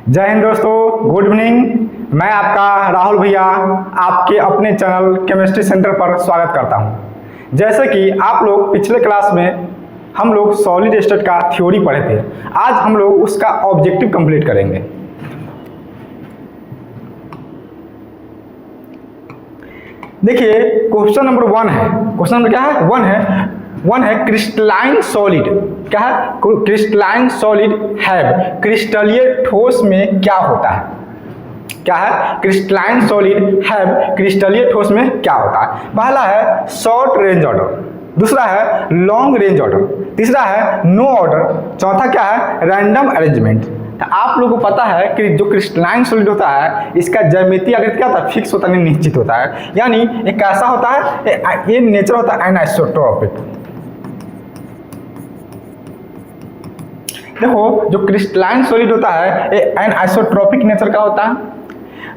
जय हिंद दोस्तों, good evening. मैं आपका राहुल भैया आपके अपने चैनल केमिस्ट्री सेंटर पर स्वागत करता हूं। जैसे कि आप लोग पिछले क्लास में हम लोग सॉलिड स्टेट का थ्योरी पढ़े थे, आज हम लोग उसका ऑब्जेक्टिव कंप्लीट करेंगे। देखिए क्वेश्चन नंबर 1 है। क्वेश्चन नंबर क्या है? 1 है क्रिस्टलाइन सॉलिड। क्या है? Crystalline solid have. क्रिस्टलीय ठोस में क्या होता है? क्या है? Crystalline solid have. क्रिस्टलीय ठोस में क्या होता है? पहला है शॉर्ट रेंज ऑर्डर, दूसरा है लॉन्ग रेंज ऑर्डर, तीसरा है नो ऑर्डर, चौथा क्या है? Random arrangement. तो आप लोगों को पता है कि जो क्रिस्टलाइन सॉलिड होता है इसका ज्यामितीय आकृति क्या होता है? फिक्स होता है, निश्चित होता है। यानी एक कैसा होता है? ये नेचर होता है एनिसोट्रोपिक। देखो जो क्रिस्टलाइन सॉलिड होता है ये एनिसोट्रोपिक नेचर का होता है।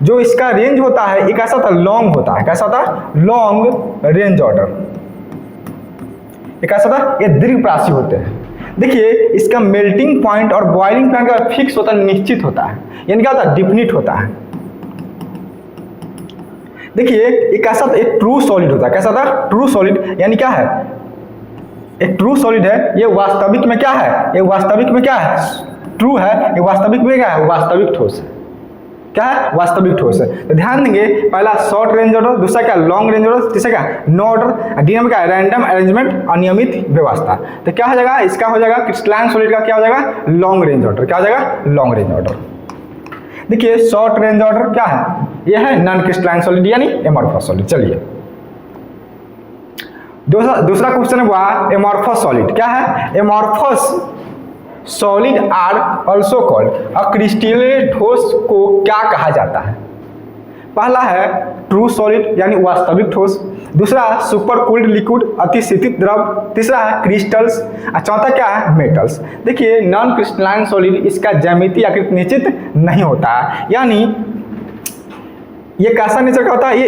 जो इसका रेंज होता है ये कैसा होता है? लॉन्ग होता है। कैसा होता है? Long range order. ये कैसा होता है? ये दीर्घप्रासी होते हैं। देखिए इसका मेल्टिंग पॉइंट और बॉइलिंग पॉइंट का फिक्स होता है, निश्चित होता है। यानी क्या होता है? डिफिनिट होता है। देखिए ये कैसा होता है? एक ट्रू सॉलिड होता है। कैसा होता है? True solid. यानी क्या है? एक ट्रू सॉलिड है, ये वास्तविक में क्या है? ये वास्तविक में क्या है? ट्रू है। ये वास्तविक में क्या है? वास्तविक ठोस है। क्या है? वास्तविक ठोस है। तो ध्यान देंगे, पहला शॉर्ट रेंज ऑर्डर, दूसरा क्या? लॉन्ग रेंज ऑर्डर, तीसरा क्या? नो ऑर्डर, डी में क्या? रैंडम अरेंजमेंट, अनियमित व्यवस्था। तो क्या हो जाएगा? इसका हो जाएगा क्रिस्टलाइन सॉलिड का क्या हो जाएगा? Long range order. क्या हो जाएगा? Long range order. देखिए शॉर्ट रेंज ऑर्डर क्या है? यह है नॉन क्रिस्टलाइन सॉलिड यानी एमॉर्फस सॉलिड। चलिए दूसरा क्वेश्चन हुआ एमॉर्फस सॉलिड। क्या है? Amorphous solid are also called. क्रिस्टलीय ठोस को क्या कहा जाता है? पहला है ट्रू सॉलिड यानी वास्तविक ठोस, दूसरा सुपर कूल्ड लिक्विड अति शीतित द्रव, तीसरा है क्रिस्टल्स, और चौथा क्या है? मेटल्स। देखिए नॉन क्रिस्टलाइन सॉलिड इसका ज्यामितीय आकृति निश्चित नहीं होता है। यानी ये कैसा नेचर का होता है? ये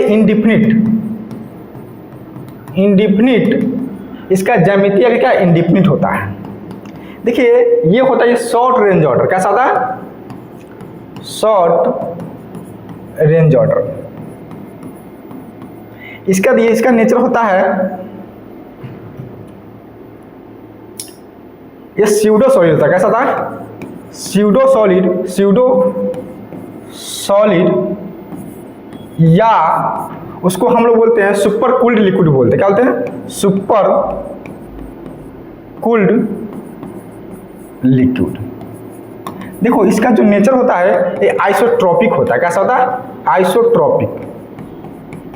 इंडिफिनिट इसका ज्यामितीय आकृति क्या? इंडिफिनिट होता है। देखिए ये होता है शॉर्ट रेंज ऑर्डर। कैसा होता है? Short range order. इसका नेचर होता है ये स्यूडो सॉलिड होता है। कैसा होता है? स्यूडो सॉलिड या उसको हम लोग बोलते हैं सुपर कूल्ड लिक्विड बोलते हैं। क्या बोलते हैं? Super cooled liquid. देखो इसका जो नेचर होता है ये आइसोट्रोपिक होता है। कैसा होता है? आइसोट्रोपिक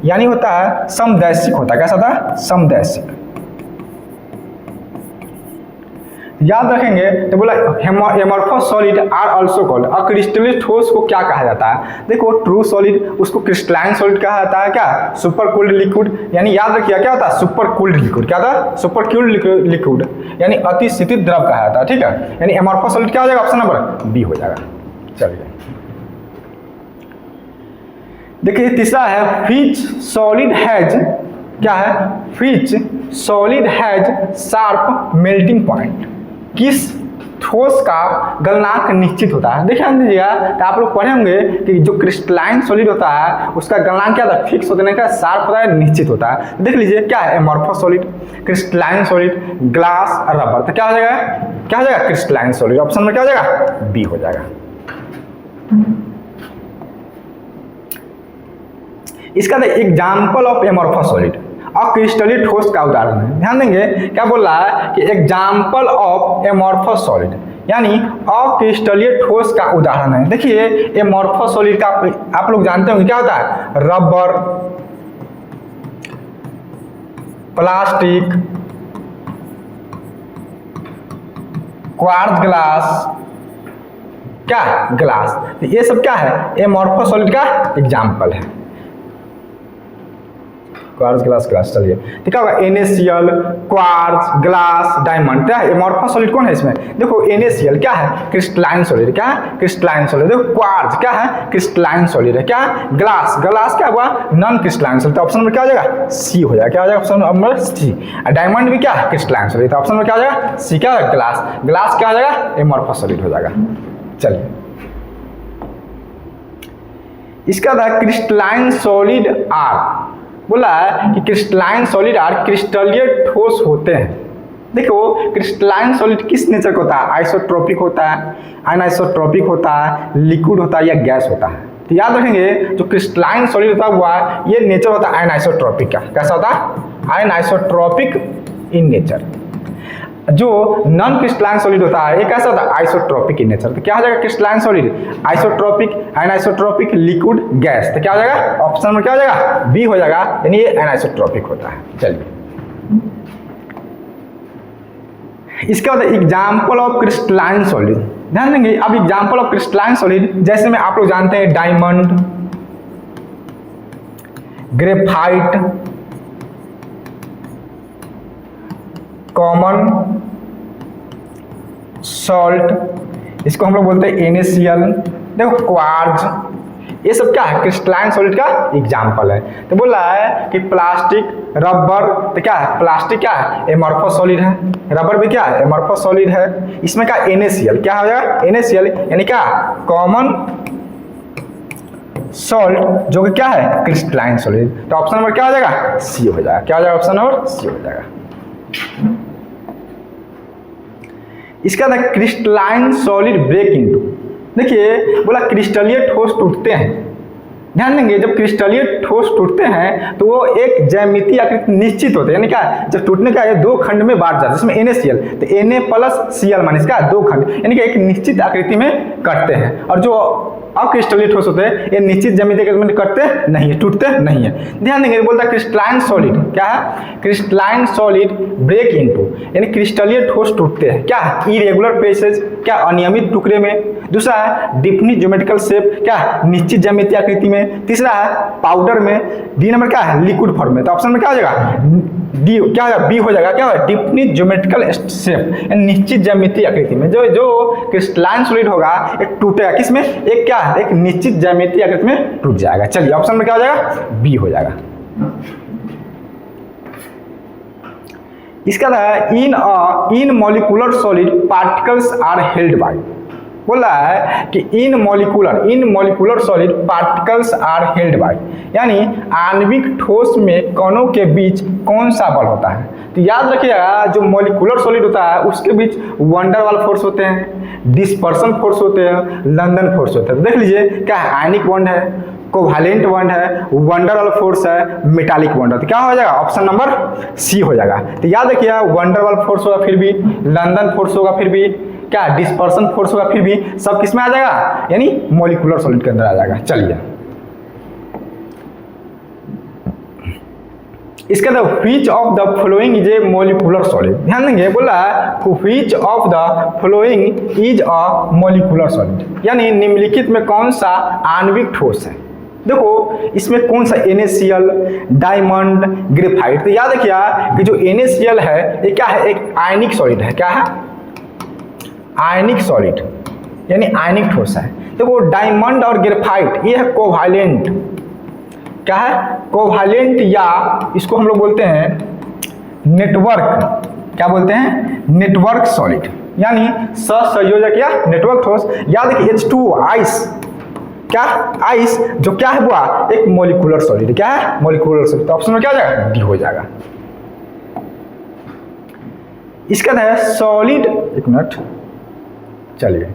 यानी होता है समदैशिक होता है। कैसा होता है? समदैशिक। याद रखेंगे तो बोला amorphous solid are also called. और क्रिस्टलीय ठोस को क्या कहा जाता है? देखो ट्रू सॉलिड उसको क्रिस्टलाइन सॉलिड कहा जाता है। क्या? Super cooled liquid. यानी याद रखिए क्या होता है? Super cooled liquid. क्या था? सुपर कूल्ड लिक्विड यानी अति शीतित द्रव कहा जाता है। ठीक है, यानी एमॉर्फस सॉलिड क्या हो जाएगा? ऑप्शन नंबर बी हो जाएगा। चलिए देखिए तीसरा है व्हिच सॉलिड हैज। क्या है? Which solid has sharp melting point. किस ठोस का गलनांक निश्चित होता है? देखिए दीजिएगा तो आप लोग पढ़े होंगे कि जो क्रिस्टलाइन सॉलिड होता है उसका गलनांक क्या होता है? फिक्स होता है, क्या? शार्प होता है, निश्चित होता है। देख लीजिए क्या है? Amorphous solid, crystalline solid, glass, rubber. तो क्या हो जाएगा? क्या हो जाएगा? Crystalline solid. ऑप्शन में क्या हो जाएगा? बी हो जाएगा। इसका एग्जाम्पल ऑफ एमॉर्फस सॉलिड अक्रिस्टलीय ठोस का उदाहरण है। ध्यान देंगे क्या बोल रहा है कि एग्जाम्पल ऑफ एमॉर्फस सॉलिड यानी अक्रिस्टलीय ठोस का उदाहरण है। देखिए एमॉर्फस सॉलिड का आप लोग जानते होंगे क्या होता है? रबर, प्लास्टिक, क्वार्ट्ज ग्लास, क्या? ग्लास। तो ये सब क्या है? एमॉर्फस सॉलिड का एग्जाम्पल है। Quartz glass. चलिए ठीक है, NaCl, क्वार्ट्ज, ग्लास, डायमंड। क्या है? एमॉर्फस सॉलिड कौन है इसमें? देखो NaCl क्या है? Crystalline solid. क्या है? Crystalline solid. देखो क्वार्ट्ज क्या है? क्रिस्टलाइन सॉलिड है। क्या है? ग्लास क्या हुआ? Non crystalline solid. तो ऑप्शन नंबर क्या हो जाएगा? सी हो जाएगा। क्या हो जाएगा? ऑप्शन नंबर सी। डायमंड भी क्या है? Crystalline solid. तो ऑप्शन नंबर क्या हो जाएगा? सी। क्या है? ग्लास क्या हो जाएगा? एमॉर्फस सॉलिड हो जाएगा। चलिए इसका था क्रिस्टलाइन सॉलिड आर, बोला है कि क्रिस्टलाइन सॉलिड आर क्रिस्टलीय ठोस होते हैं। देखो क्रिस्टलाइन सॉलिड किस नेचर का होता है, आइसोट्रोपिक होता है, अनआइसोट्रोपिक होता है, लिक्विड होता है या गैस होता है। तो याद रखेंगे जो क्रिस्टलाइन सॉलिड होता हुआ ये नेचर होता है अनआइसोट्रोपिक का। कैसा होता है, अनआइसोट्रोपिक इन नेचर। जो नॉन क्रिस्टलाइन सॉलिड होता है ये कैसा होता है, आइसोट्रोपिक इन नेचर। तो क्या हो जाएगा crystalline solid, isotropic, anisotropic, liquid, gas. तो क्या हो जाएगा ऑप्शन में, क्या हो जाएगा बी हो जाएगा, यानी ये अनआइसोट्रोपिक होता है। चलिए इसके बाद एग्जाम्पल ऑफ क्रिस्टलाइन सॉलिड, ध्यान देंगे। अब एग्जाम्पल ऑफ क्रिस्टलाइन सॉलिड जैसे में आप लोग जानते हैं डायमंड, ग्रेफाइट, कॉमन सॉल्ट, इसको हम लोग बोलते हैं NaCl, देखो क्वार्ज, ये सब क्या है क्रिस्टलाइन सॉलिड का एग्जाम्पल है। तो बोल रहा है कि प्लास्टिक, रबर, तो क्या है प्लास्टिक क्या है एमॉर्फस सॉलिड है, रबर भी क्या है एमॉर्फस सॉलिड है। इसमें क्या NaCl, क्या हो जाएगा NaCl यानी क्या कॉमन सॉल्ट, जो कि क्या है क्रिस्टलाइन सॉलिड। तो ऑप्शन नंबर क्या हो जाएगा सी हो जाएगा। क्या हो जाएगा ऑप्शन नंबर सी हो जाएगा। इसका था क्रिस्टलाइन सॉलिड ब्रेक इनटू, देखिए बोला क्रिस्टलीय ठोस टूटते हैं। ध्यान देंगे जब क्रिस्टलीय ठोस टूटते हैं तो वो एक ज्यामितीय आकृति निश्चित होते हैं, यानी क्या जब टूटने का ये दो खंड में बांट जाता है, इसमें NaCl, तो Na+Cl माने इसका दो खंड, यानी कि एक निश्चित आकृति में कटते हैं। और जो अक्रिस्टलीय ठोस होते हैं ये निश्चित ज्यामितीय आकृति में कटते नहीं है, टूटते नहीं है। ध्यान देंगे बोलता है क्रिस्टलाइन सॉलिड, क्या है क्रिस्टलाइन सॉलिड ब्रेक इनटू, यानी क्रिस्टलीय ठोस टूटते हैं क्या इरेगुलर पैसेज, क्या अनियमित टुकड़े में। दूसरा है डिफिनिट ज्योमेट्रिकल शेप, क्या निश्चित ज्यामितीय आकृति में। तीसरा है पाउडर में। डी नंबर क्या है लिक्विड फॉर्म में। तो ऑप्शन में क्या हो जाएगा डी, क्या हो जाएगा बी हो जाएगा, क्या होगा डिफिनिट ज्योमेट्रिकल शेप, निश्चित ज्यामितीय आकृति में। जो क्रिस्टलाइन सॉलिड होगा एक टूटेगा किसमें, एक क्या एक निश्चित ज्यामितीय आकृति में टूट जाएगा। चलिए ऑप्शन में क्या हो जाएगा बी हो जाएगा। इसका था in molecular solid particles are held by, बोला है कि in molecular solid particles are held by, यानी आणविक ठोस में कणों के बीच कौन सा बल होता है। तो याद रखिएगा जो मॉलिक्यूलर सॉलिड होता है उसके बीच वंडर वाल फोर्स होते हैं, डिस्पर्सन फोर्स होते हैं, लंदन फोर्स होते हैं। देख लीजिए क्या है आयनिक बॉन्ड है, कोवैलेंट बॉन्ड है, वंडर वाल फोर्स है, मेटालिक बॉन्ड है। तो क्या हो जाएगा ऑप्शन नंबर सी हो जाएगा। तो याद रखिएगा वंडर वाल फोर्स होगा फिर भी, लंदन फोर्स होगा फिर भी, क्या डिस्पर्सन फोर्स होगा फिर भी, सब किसमें आ जाएगा यानी मॉलिक्यूलर सॉलिड के अंदर आ जाएगा। चलिए इसके बाद which of the following is a molecular solid, ध्यान देंगे बोला which of the following is a molecular solid, यानी निम्नलिखित में कौन सा आणविक ठोस है। देखो इसमें कौन सा NaCl, डायमंड, ग्रेफाइट। तो याद रखिए कि जो NaCl है ये क्या है एक आयनिक सॉलिड है, क्या है आयनिक सॉलिड, यानी आयनिक ठोस है। देखो डायमंड और ग्रेफाइट ये है कोवैलेंट, क्या है कोवैलेंट, या इसको हम लोग बोलते हैं नेटवर्क, क्या बोलते हैं नेटवर्क सॉलिड, यानी सहसंयोजक या नेटवर्क ठोस। याद रखिए H2O आइस, क्या आइस जो क्या है वो एक मॉलिक्यूलर सॉलिड, क्या है मॉलिक्यूलर सॉलिड। तो ऑप्शन में क्या हो जाएगा डी हो जाएगा। इसका है सॉलिड, एक मिनट चलिए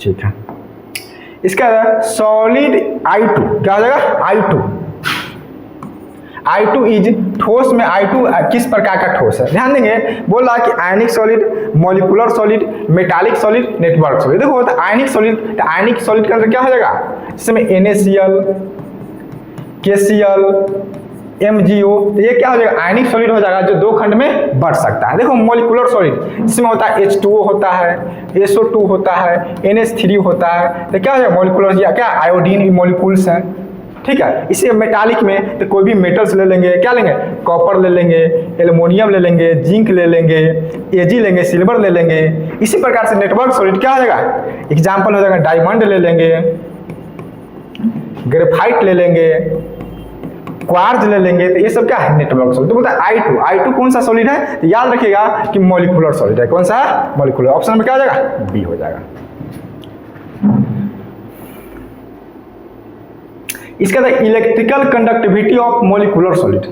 ठीक है। इसका सॉलिड I2, क्या हो जाएगा I2 इज ठोस में I2 किस प्रकार का ठोस है। ध्यान देंगे बोला कि आयनिक solid, molecular solid, metallic solid, network solid. देखो होता है आयनिक सॉलिड, तो आयनिक सॉलिड के अंदर क्या हो जाएगा इसमें NaCl, KCl, MgO, तो ये क्या हो जाएगा आयनिक सॉलिड हो जाएगा जो दो खंड में बढ़ सकता है। देखो मॉलिक्यूलर सॉलिड इसमें होता है H2O होता है, SO2 होता है, NH3 होता है। तो क्या हो जाएगा मॉलिक्यूलर या क्या आयोडीन मॉलिक्यूल्स हैं, ठीक है। इसी मेटालिक में तो कोई भी मेटल्स ले लेंगे, क्या लेंगे कॉपर ले लेंगे, एल्युमिनियम ले लेंगे, जिंक ले लेंगे, Ag लेंगे, सिल्वर ले लेंगे। इसी प्रकार से नेटवर्क सॉलिड क्या हो जाएगा एग्जाम्पल हो जाएगा डायमंड ले लेंगे, ग्रेफाइट ले लेंगे, क्वार्ज ले लेंगे। तो ये सब क्या है नेटवर्क सॉलिड। तो बोलता है I2 कौन सा सॉलिड है, तो याद रखिएगा कि मॉलिक्यूलर सॉलिड है। कौन सा है मॉलिक्यूलर। ऑप्शन में क्या हो जाएगा बी हो जाएगा। इसका electrical conductivity of molecular solid,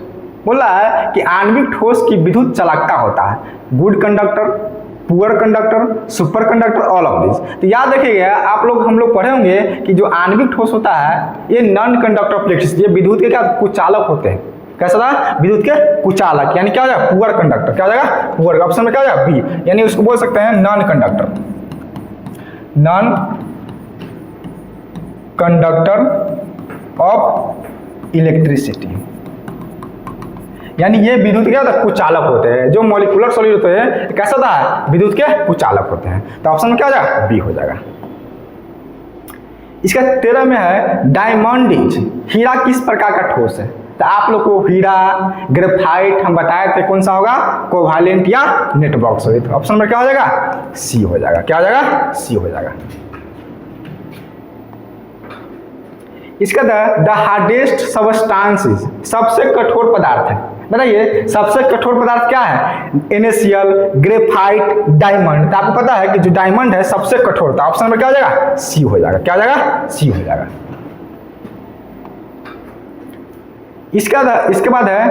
बोला है कि आणविक ठोस की विद्युत चालकता होता है good conductor, poor conductor, super conductor, all of this. तो याद रखिएगा आप लोग, हम लोग पढ़े होंगे कि जो आणविक ठोस होता है ये नॉन कंडक्टर ऑफ इलेक्ट्रिसिटी, ये विद्युत के क्या कुचालक होते हैं। कैसा था? विद्युत के कुचालक, यानी क्या हो जाएगा? Poor conductor. क्या हो जाएगा? पुअर। ऑप्शन में क्या हो जाएगा? बी, यानी उसको बोल सकते हैं non conductor, non conductor of electricity, यानी ये विद्युत क्या होता है? कुचालक होते हैं। जो मॉलिक्यूलर सॉलिड होते हैं कैसा होता है? विद्युत के कुचालक होते हैं। तो ऑप्शन में क्या हो जाएगा? बी हो जाएगा। इसका 13 में है डायमंड, हीरा किस प्रकार का ठोस है? तो आप लोग को हीरा, ग्रेफाइट हम बताए थे कौन सा होगा? कोवालेंट या नेटवर्क सॉलिड। ऑप्शन में क्या हो जाएगा? सी हो जाएगा। क्या हो जाएगा? सी हो जाएगा। इसका द हार्डेस्ट सब्सटेंसेस, सबसे कठोर पदार्थ है। बताइए सबसे कठोर पदार्थ क्या है? NaCl, graphite, diamond. तो आपको पता है कि जो डायमंड है सबसे कठोर था। ऑप्शन में क्या हो जाएगा? सी हो जाएगा। क्या हो जाएगा? सी हो जाएगा। इसके बाद है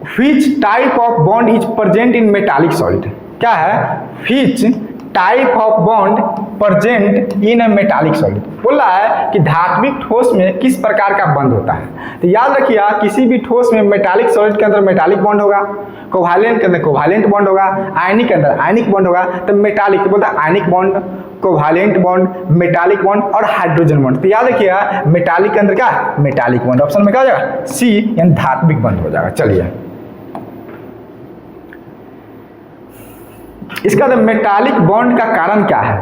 which type of bond is present in metallic solid। क्या है? which type of bond present in A metallic solid, बोल रहा है कि धात्विक ठोस में किस प्रकार का बंध होता है। तो याद रखिए किसी भी ठोस में मेटालिक सॉलिड के अंदर मेटालिक बॉन्ड होगा, कोवालेंट के अंदर कोवालेंट बॉन्ड होगा, आयनिक के अंदर आयनिक बॉन्ड होगा। तो मेटालिक बोलता है ionic bond, covalent bond, metallic bond और हाइड्रोजन बॉन्ड। तो याद रखिएगा मेटालिक के अंदर क्या? Metallic bond. ऑप्शन में क्या हो जाएगा? सी, यानी धात्विक बंध हो जाएगा। चलिए इसका मेटालिक बॉन्ड का कारण क्या है?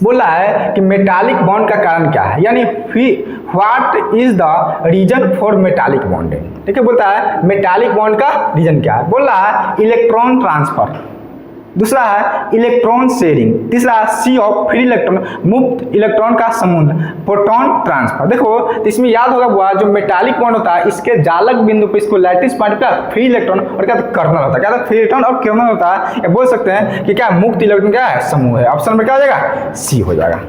बोला है कि मेटालिक बॉन्ड का कारण क्या है, यानी what is the reason for metallic bonding. ठीक है, बोलता है मेटालिक बॉन्ड का रीजन क्या है। बोल रहा है इलेक्ट्रॉन ट्रांसफर, दूसरा है इलेक्ट्रॉन शेयरिंग, तीसरा सी ऑफ फ्री इलेक्ट्रॉन, मुक्त इलेक्ट्रॉन का समुद्र, प्रोटॉन ट्रांसफर। देखो तो इसमें याद होगा बुआ, जो मेटालिक बॉन्ड होता है इसके जालक बिंदु पे इसको लैटिस पॉइंट पे फ्री इलेक्ट्रॉन और क्या कर्नल होता है। क्या फ्री इलेक्ट्रॉन और कर्नल होता है, या बोल सकते हैं कि क्या मुक्त इलेक्ट्रॉन क्या है? समूह है। ऑप्शन में क्या हो जाएगा? सी हो जाएगा।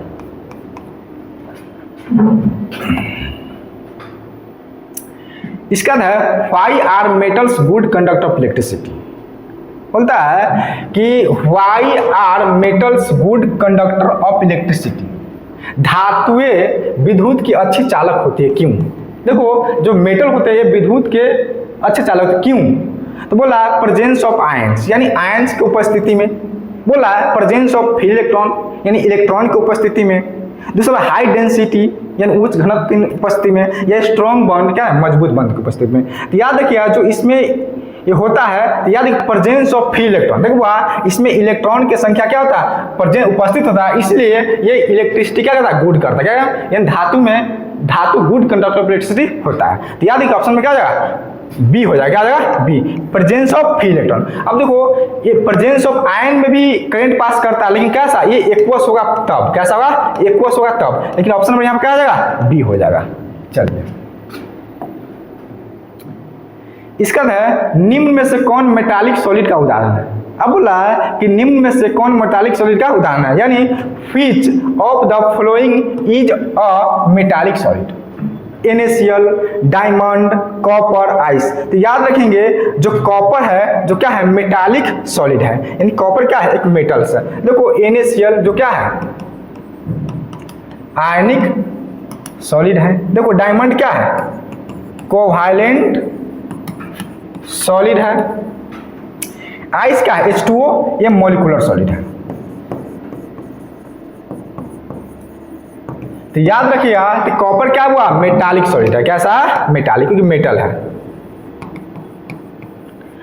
इसका है why are metals good conductor of electricity. बोलता है कि why are metals good conductor of electricity, धातुएं विद्युत की अच्छी चालक होती है, क्यों? देखो जो मेटल होते हैं ये विद्युत के अच्छे चालक होते, क्यों? तो बोला प्रेजेंस ऑफ आयंस, यानी आयंस की उपस्थिति में। बोला प्रेजेंस ऑफ फ्री इलेक्ट्रॉन, यानी इलेक्ट्रॉन की उपस्थिति में। दूसरा हाई डेंसिटी, यानी उच्च घनत्व की उपस्थिति में, या स्ट्रॉन्ग बॉन्ड, क्या है? मजबूत बॉन्ड की उपस्थिति में। तो याद रखिए जो इसमें ये होता है, याद प्रेजेंस ऑफ फ्री इलेक्ट्रॉन। देखो इसमें इलेक्ट्रॉन की संख्या क्या होता है? प्रेजेंट, उपस्थित होता है, इसलिए ये इलेक्ट्रिसिटी क्या करता है? गुड करता है। क्या, यानी धातु गुड कंडक्टर ऑफ इलेक्ट्रिसिटी होता है। तो याद ऑप्शन में क्या हो जाएगा? बी हो जाएगा। क्या हो जाएगा? B, presence of free electron. अब देखो ये प्रेजेंस ऑफ आयन में भी करंट पास करता है, लेकिन कैसा? ये एक्वस होगा तब। कैसा होगा? एक्वस होगा तब। लेकिन ऑप्शन में यहाँ पे क्या हो जाएगा? बी हो जाएगा। चलिए इसका है निम्न में से कौन मेटालिक सॉलिड का उदाहरण है। अब बोला है कि निम्न में से कौन मेटालिक सॉलिड का उदाहरण है, यानी which of the following is a metallic solid. NaCl, diamond, copper, ice. तो याद रखेंगे जो कॉपर है जो क्या है? मेटालिक सॉलिड है, यानी कॉपर क्या है? एक मेटल्स है। देखो NaCl जो क्या है? आयनिक सॉलिड है। देखो डायमंड क्या है? कोवालेंट सॉलिड है। आइस क्या है? H2O, ये मॉलिक्यूलर सॉलिड है। तो याद रखिएगा कि कॉपर क्या हुआ? मेटालिक सॉलिड है। कैसा? मेटालिक, क्योंकि मेटल है।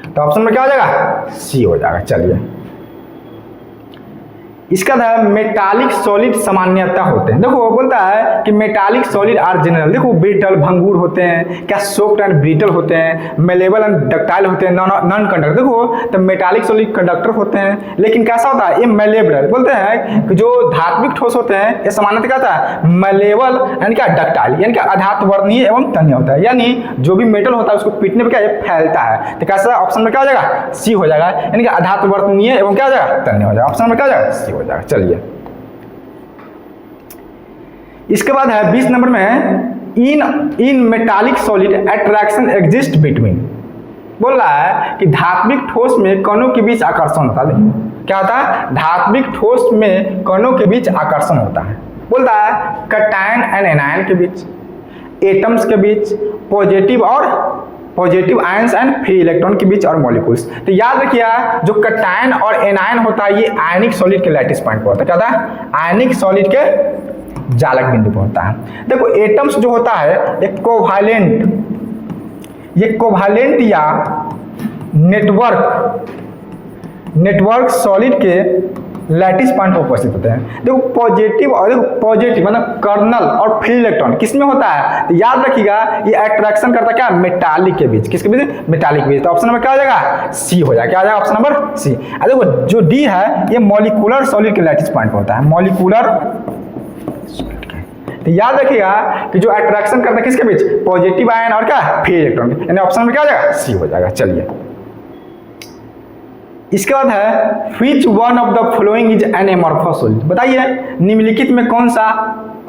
तो ऑप्शन में क्या हो जाएगा? सी हो जाएगा। चलिए इसका है मेटालिक सॉलिड सामान्यता होते हैं। देखो बोलता है कि मेटालिक सॉलिड आर जनरल, देखो ब्रिटल भंगूर होते हैं, क्या सॉफ्ट एंड ब्रिटल होते हैं, मेलेबल एंड डक्टाइल होते हैं, नॉन कंडक्टर। देखो तो मेटालिक सॉलिड कंडक्टर होते हैं, लेकिन कैसा होता है? ये मेलेबल। बोलते हैं कि जो धात्विक ठोस होते हैं ये सामान्यतः क्या होता है? मेलेबल यानी क्या? डक्टाइल, यानी क्या? अधात्वर्णीय एवं तन्य होता है, यानी जो भी मेटल होता है उसको पीटने पर क्या ये फैलता है। तो कैसा? ऑप्शन में क्या हो जाएगा? सी हो जाएगा, यानी कि अधात्वर्णीय एवं क्या हो जाएगा? तन्य हो जाएगा। ऑप्शन में क्या हो जाएगा? सी हो जाएगा। चलिए इसके बाद है 20 नंबर में in metallic solid attraction exist between. बोल रहा है कि धात्विक ठोस में कणों के बीच आकर्षण होता है। क्या होता है? धात्विक ठोस में कणों के बीच आकर्षण होता है। बोल रहा है कैटायन एंड एनायन के बीच, एटम्स के बीच, positive ions and free electron के बीच और मॉलिक्यूल्स। तो याद रखिए जो कैटायन और एनायन होता है ये आयनिक सॉलिड के लैटिस पॉइंट पर होता है। क्या होता है? आयनिक सॉलिड के जालक बिंदु पर होता है। देखो एटम्स जो होता है एक कोवालेंट या नेटवर्क सॉलिड के लैटिस पॉइंट पर उपस्थित होते हैं। देखो पॉजिटिव मतलब कर्नल और फ्री इलेक्ट्रॉन किस में होता है? तो याद रखिएगा ये अट्रैक्शन करता क्या? मेटालिक के बीच। किसके बीच? मेटालिक के बीच। तो ऑप्शन नंबर क्या हो जाएगा? सी हो जाएगा। क्या हो जाएगा? Option number C. देखो जो डी है ये मॉलिक्यूलर सॉलिड के लैटिस पॉइंट पर होता है, मॉलिक्यूलर। तो याद रखिएगा कि जो अट्रैक्शन करता है किसके बीच? पॉजिटिव आयन और क्या? Free electron. यानी ऑप्शन में क्या हो जाएगा? सी हो जाएगा। चलिए इसके बाद है which one of the following is an amorphous solid. बताइए निम्नलिखित में कौन सा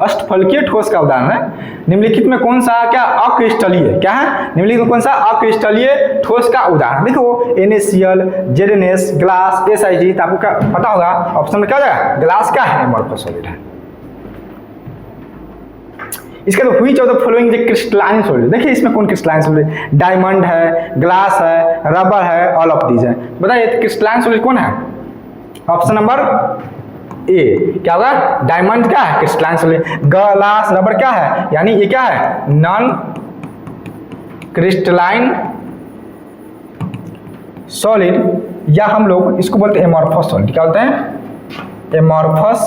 अष्टफलकीय ठोस का उदाहरण है? निम्नलिखित में कौन सा क्या अक्रिस्टलीय क्या है? निम्नलिखित में कौन सा अक्रिस्टलीय ठोस का उदाहरण? देखो NaCl, ZnS, ग्लास, SiG। तो आपको क्या पता होगा? ऑप्शन में क्या हो जाएगा? ग्लास का है एमॉर्फस सॉलिड है। इसका तो which of the following is crystalline solid. देखिए इसमें कौन क्रिस्टलाइन सॉलिड? डायमंड है, ग्लास है, रबर है, ऑल ऑफ दीज है। बताइए क्रिस्टलाइन सॉलिड कौन है? Option number A. क्या होगा? डायमंड क्या है? Crystalline solid. ग्लास, रबर क्या है? यानी ये क्या है? नॉन क्रिस्टलाइन सॉलिड, या हम लोग इसको बोलते हैं एमॉर्फस सॉलिड। क्या बोलते हैं? Amorphous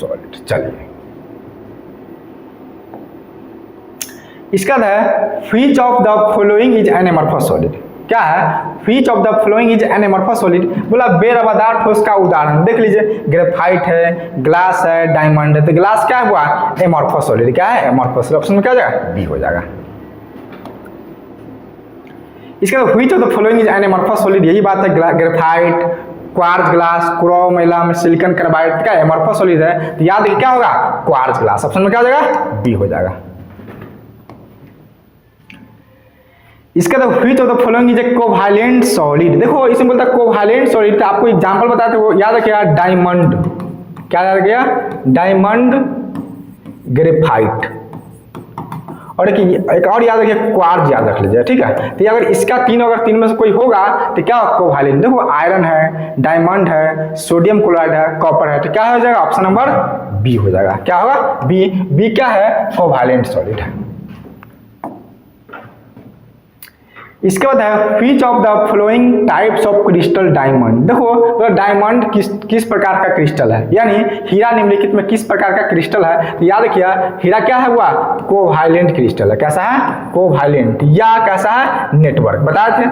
solid. चलिए इसका है which of the following is an amorphous solid. क्या है? Which of the following is an amorphous solid. बोला बेरवादार ठोस का उदाहरण। देख लीजिए ग्रेफाइट है, ग्लास है, डायमंड है। तो ग्लास क्या हुआ? Amorphous solid. क्या है? Amorphous solid. ऑप्शन में क्या हो जाएगा? बी हो जाएगा। इसका which of the following is an amorphous solid, यही बात है। Graphite, quartz glass, chrome alum, silicon carbide का एमॉर्फस सॉलिड है। तो याद क्या होगा? Quartz glass. ऑप्शन में क्या हो जाएगा? बी हो जाएगा। इसका तो which of the following is a covalent solid. देखो इसमें बोलता है कोवैलेंट सॉलिड। तो आपको एग्जांपल बताते हो, याद रखिएगा डायमंड। क्या याद रखिएगा? डायमंड, ग्रेफाइट, और एक और याद रखिए क्वार्ट्ज याद रख लीजिए। ठीक है? तो अगर इसका तीन में से कोई होगा तो क्या कोवैलेंट? देखो आयरन है, डायमंड है, सोडियम क्लोराइड है, कॉपर है। तो क्या हो जाएगा? ऑप्शन नंबर बी हो जाएगा। क्या होगा? बी। बी क्या है? कोवैलेंट सॉलिड है। इसके बाद है which of the following types of crystal diamond. देखो तो डायमंड किस प्रकार का क्रिस्टल है, यानी हीरा निम्नलिखित में किस प्रकार का क्रिस्टल है? तो याद रखिए हीरा क्या है? हुआ कोवैलेंट क्रिस्टल है। कैसा है? कोवैलेंट। या कैसा है? नेटवर्क। बताए थे।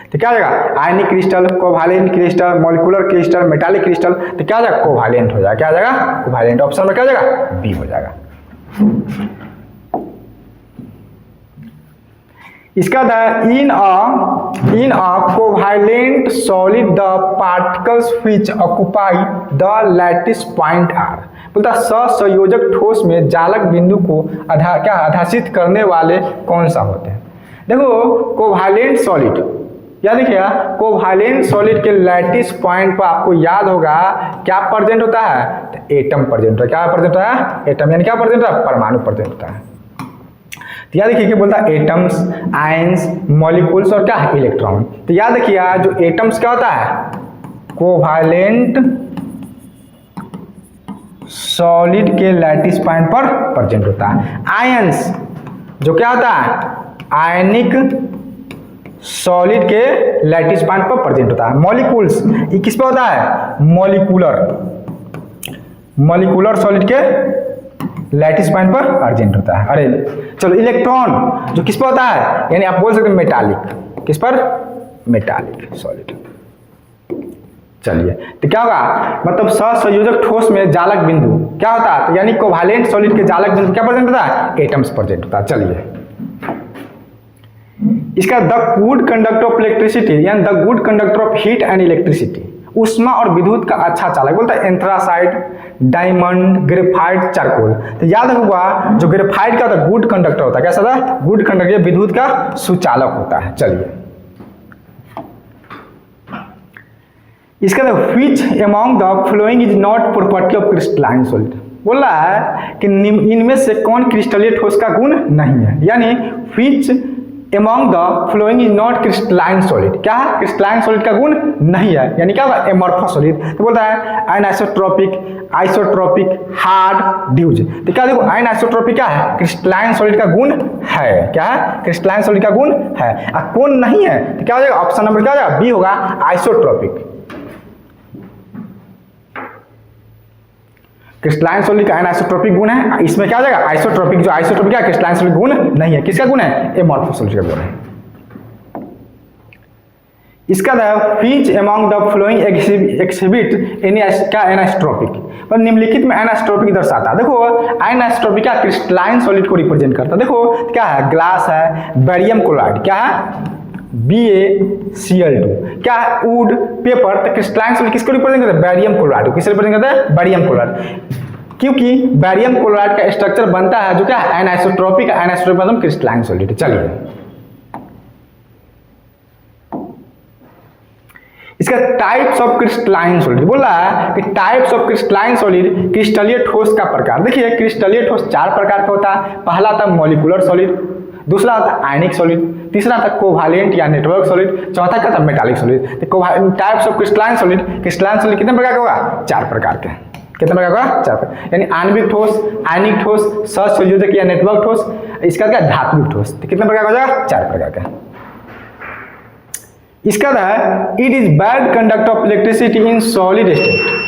तो क्या हो जाएगा? Ionic crystal, covalent crystal, molecular crystal, metallic crystal. तो क्या हो जाएगा? कोवैलेंट हो जाएगा। क्या हो जाएगा? कोवैलेंट। ऑप्शन में क्या हो जाएगा? बी हो जाएगा। इसका in a covalent solid the particles which occupy the lattice point are. बोलता सहसंयोजक ठोस में जालक बिंदु को आधारित करने वाले कौन सा होते हैं? देखो कोवैलेंट सॉलिड, याद देखिएगा कोवैलेंट सॉलिड के लैटिस पॉइंट पर आपको याद होगा क्या प्रेजेंट होता है? तो एटम प्रेजेंट होता है। क्या प्रेजेंट होता है? एटम। यानी क्या प्रेजेंट होता है? परमाणु प्रेजेंट होता है। तो याद देखिए बोलता है एटम्स, आयंस, मॉलिक्यूल्स और क्या है? इलेक्ट्रॉन। तो याद रखिए जो एटम्स क्या होता है? कोवैलेंट सॉलिड के लैटिस पॉइंट पर प्रेजेंट होता है। आयंस जो क्या होता है? आयनिक सॉलिड के लैटिस पॉइंट पर प्रेजेंट होता है। मॉलिक्यूल्स ये किस पे होता है? मॉलिक्यूलर सॉलिड के लैटिस पॉइंट पर प्रेजेंट होता है। अरे चलो इलेक्ट्रॉन जो किस पर होता है? यानी आप बोल सकते हैं मेटालिक। किस पर? Metallic solid. चलिए तो क्या होगा? मतलब सहसंयोजक ठोस में जालक बिंदु क्या होता है? तो यानी कोवैलेंट सॉलिड के जालक बिंदु क्या प्रेजेंट होता है? एटम्स प्रेजेंट होता है। चलिए इसका the good conductor of electricity यानी the good conductor of heat and electricity ऊष्मा और विद्युत का अच्छा चालक, बोलता है एंथ्रासाइट, डायमंड, ग्रेफाइट, चारकोल। तो याद होगा जो ग्रेफाइट का होता है गुड कंडक्टर होता है, कैसा था, गुड कंडक्टर, विद्युत का सुचालक होता है। चलिए इसका which among the following is not property of crystalline solid, बोल रहा है कि इनमें से कौन क्रिस्टलीय ठोस का गुण नहीं है, यानी which among the following is not crystalline solid, क्या है, क्रिस्टलाइन सॉलिड का गुण नहीं है, यानी क्या होगा, एमॉर्फस सॉलिड। तो बोलता है अनआइसोट्रोपिक, आइसोट्रोपिक, हार्ड, ड्यूज। तो क्या देखो अनआइसोट्रोपिक क्या है, क्रिस्टलाइन सॉलिड का गुण है, क्या है, क्रिस्टलाइन सॉलिड का गुण है। अब कौन नहीं है तो क्या हो जाएगा, ऑप्शन नंबर क्या हो जाएगा, बी होगा आइसोट्रोपिक। क्रिस्टलाइन सॉलिड का अनआइसोट्रोपिक गुण है, इसमें क्या हो जाएगा आइसोट्रोपिक, जो आइसोट्रोपिक है क्रिस्टलाइन सॉलिड गुण नहीं है, किसका गुण है, एमॉर्फस सॉलिड का गुण है। इसका which among the flowing exhibit any क्या एनाइसोट्रोपिक, पर निम्नलिखित में एनाइसोट्रोपिक दर्शाता है। देखो एनाइसोट्रोपिक क्या क्रिस्टलाइन सॉलिड को रिप्रेजेंट करता है। देखो क्या है, ग्लास है, बेरियम क्लोराइड, क्या है BaCl2, क्या है वुड, पेपर। तो क्रिस्टलाइन सॉलिड किसको रिप्रेजेंट करता है, बेरियम क्लोराइड, किसको रिप्रेजेंट करता है, बेरियम क्लोराइड, क्योंकि बेरियम क्लोराइड का स्ट्रक्चर बनता है जो क्या है एनाइसोट्रोपिक, एनाइसोट्रोपिक मतलब क्रिस्टलाइन सॉलिड। चलिए इसका टाइप्स ऑफ क्रिस्टलाइन सॉलिड, बोल रहा है कि टाइप्स ऑफ क्रिस्टलाइन सॉलिड, क्रिस्टलीय ठोस का प्रकार। देखिए क्रिस्टलीय ठोस चार प्रकार का होता है, पहला था मॉलिक्यूलर सॉलिड, दूसरा होता है आयनिक सॉलिड, तीसरा था कोवालेंट या नेटवर्क सॉलिड, चौथा क्या था मेटालिक सॉलिड। तो types of crystalline solid, crystalline solid कितने प्रकार का होगा, चार प्रकार के, कितने प्रकार का होगा, चार प्रकार, यानी आणविक ठोस, आयनिक ठोस, सहसंयोजक या नेटवर्क ठोस, इसका क्या धात्विक ठोस। तो कितने प्रकार का हो जाएगा, चार प्रकार का। इसका है it is bad conductor of electricity in solid state.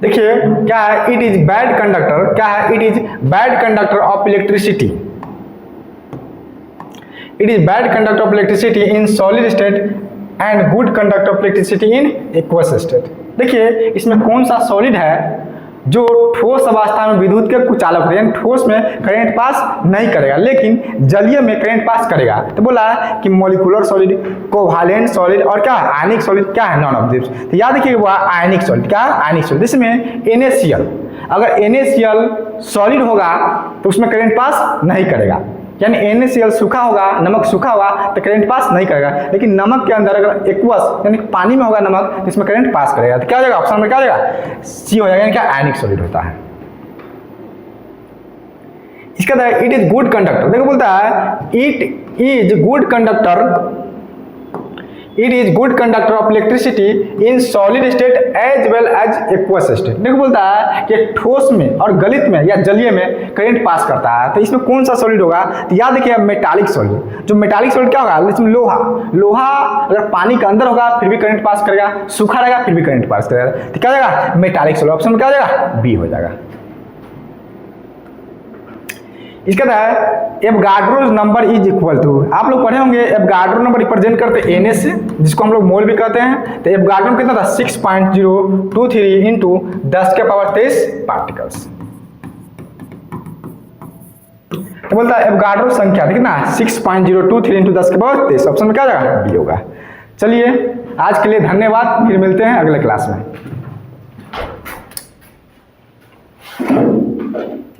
देखिए क्या है, इट इज बैड कंडक्टर, क्या है, it is bad conductor of electricity, it is bad conductor of electricity in solid state and good conductor of electricity in aqueous state. देखिए इसमें कौन सा solid है जो ठोस अवस्था में विद्युत के कुचालक होते हैं, यानी ठोस में करंट पास नहीं करेगा लेकिन जलीय में करंट पास करेगा। तो बोला कि मॉलिक्यूलर सॉलिड, कोवालेंट सॉलिड और क्या आयनिक सॉलिड, क्या है नॉन ऑफ दिस। तो याद रखिएगा आयनिक सॉलिड, क्या आयनिक सॉलिड, जिसमें NaCl, अगर NaCl सॉलिड होगा तो उसमें करंट पास नहीं करेगा, यानी NaCl सूखा होगा, नमक सूखा होगा तो करंट पास नहीं करेगा, लेकिन नमक के अंदर अगर एक्वस यानी पानी में होगा नमक तो इसमें करंट पास करेगा। तो क्या हो जाएगा, ऑप्शन में क्या हो जाएगा, सी हो जाएगा, यानी क्या आयनिक सॉलिड होता है। इसका इट इज गुड कंडक्टर, देखो बोलता है it is good conductor it is good conductor of electricity in solid state as well as aqueous state. देखो बोलता है कि ठोस में और गलित में या जलीय में करंट पास करता है, तो इसमें कौन सा सॉलिड होगा? तो याद रखिए मेटालिक सॉलिड। जो मेटालिक सॉलिड क्या होगा? इसमें लोहा अगर पानी के अंदर होगा फिर भी करंट पास करेगा, सूखा रहेगा फिर भी करंट पास करेगा, तो क्या हो जाएगा? Metallic solid. ऑप्शन में क्या हो जाएगा? बी हो जाएगा। इसके बाद Avogadro number is equal to, आप लोग पढ़े होंगे एवोगाड्रो नंबर रिप्रेजेंट करते हैं एन से, जिसको हम लोग मोल भी कहते हैं। तो एवोगाड्रो कितना था? 6.023 इंटू 10⁻23 पार्टिकल्स। तो बोलता है एवोगाड्रो संख्या देखिए ना 6.023 इंटू 10⁻23। ऑप्शन में क्या जाएगा? बी होगा। चलिए आज के लिए धन्यवाद, फिर मिलते हैं अगले क्लास में।